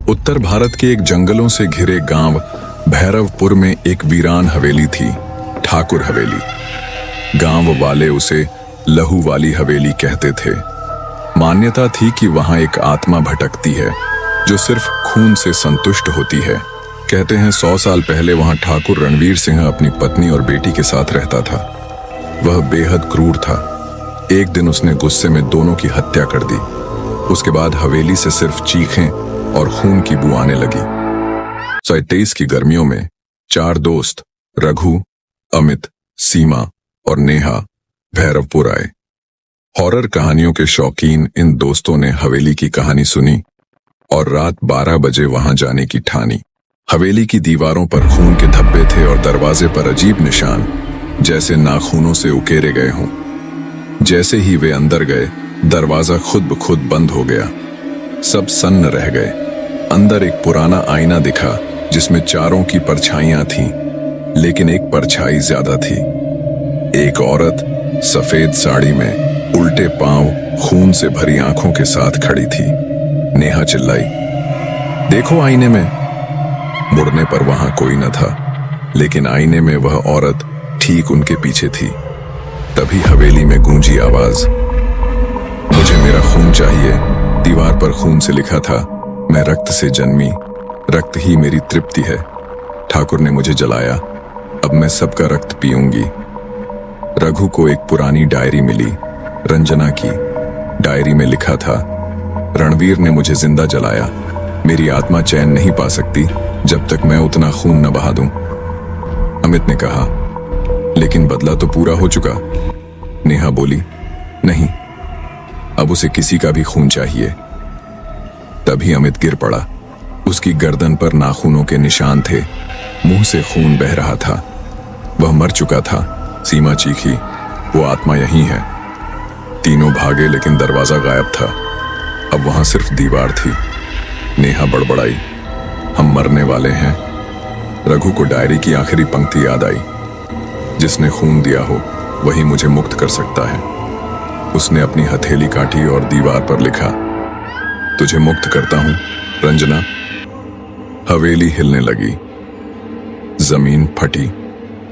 उत्तर भारत के एक जंगलों से घिरे गांव भैरवपुर में एक वीरान हवेली थी, ठाकुर हवेली। गांव वाले उसे लहू वाली हवेली कहते थे। मान्यता थी कि वहां एक आत्मा भटकती है जो सिर्फ खून से संतुष्ट होती है। कहते हैं 100 साल पहले वहां ठाकुर रणवीर सिंह अपनी पत्नी और बेटी के साथ रहता था। वह बेहद क्रूर था। एक दिन उसने गुस्से में दोनों की हत्या कर दी। उसके बाद हवेली से सिर्फ चीखें और खून की बू आने लगी। 1923 की गर्मियों में 4 दोस्त रघु, अमित, सीमा और नेहा भैरवपुर आए। हॉरर कहानियों के शौकीन इन दोस्तों ने हवेली की कहानी सुनी और रात 12 बजे वहां जाने की ठानी। हवेली की दीवारों पर खून के धब्बे थे और दरवाजे पर अजीब निशान, जैसे नाखूनों से उकेरे गए हों। जैसे ही वे अंदर गए, दरवाजा खुद ब खुद बंद हो गया। सब सन्न रह गए। अंदर एक पुराना आईना दिखा जिसमें चारों की परछाइयां थीं, लेकिन एक परछाई ज्यादा थी। एक औरत सफेद साड़ी में उल्टे पांव खून से भरी आंखों के साथ खड़ी थी। नेहा चिल्लाई, देखो आईने में। मुड़ने पर वहां कोई न था, लेकिन आईने में वह औरत ठीक उनके पीछे थी। तभी हवेली में गूंजी आवाज, मुझे मेरा खून चाहिए। दीवार पर खून से लिखा था, मैं रक्त से जन्मी, रक्त ही मेरी तृप्ति है। ठाकुर ने मुझे जलाया, अब मैं सबका रक्त पीऊंगी। रघु को एक पुरानी डायरी मिली, रंजना की। डायरी में लिखा था, रणवीर ने मुझे जिंदा जलाया। मेरी आत्मा चैन नहीं पा सकती जब तक मैं उतना खून न बहा दूं। अमित ने कहा, लेकिन बदला तो पूरा हो चुका। नेहा बोली, नहीं, अब उसे किसी का भी खून चाहिए। तभी अमित गिर पड़ा। उसकी गर्दन पर नाखूनों के निशान थे, मुंह से खून बह रहा था। वह मर चुका था। सीमा चीखी, वो आत्मा यही है। तीनों भागे, लेकिन दरवाजा गायब था। अब वहां सिर्फ दीवार थी। नेहा बड़बड़ाई, हम मरने वाले हैं। रघु को डायरी की आखिरी पंक्ति याद आई, जिसने खून दिया हो वही मुझे मुक्त कर सकता है। उसने अपनी हथेली काटी और दीवार पर लिखा, तुझे मुक्त करता हूं रंजना। हवेली हिलने लगी, जमीन फटी,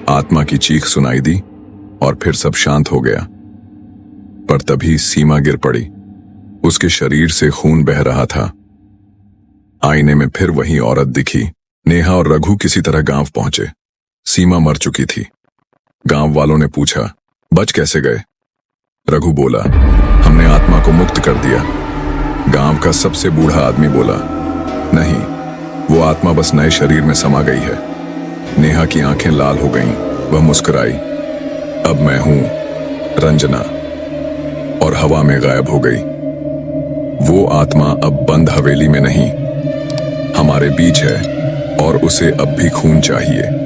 आत्मा की चीख सुनाई दी और फिर सब शांत हो गया। पर तभी सीमा गिर पड़ी। उसके शरीर से खून बह रहा था। आईने में फिर वही औरत दिखी। नेहा और रघु किसी तरह गांव पहुंचे। सीमा मर चुकी थी। गांव वालों ने पूछा, बच कैसे गए? रघु बोला, हमने आत्मा को मुक्त कर दिया। गांव का सबसे बूढ़ा आदमी बोला, नहीं, वो आत्मा बस नए शरीर में समा गई है। नेहा की आंखें लाल हो गईं। वह मुस्कुराई, अब मैं हूं रंजना, और हवा में गायब हो गई। वो आत्मा अब बंद हवेली में नहीं, हमारे बीच है और उसे अब भी खून चाहिए।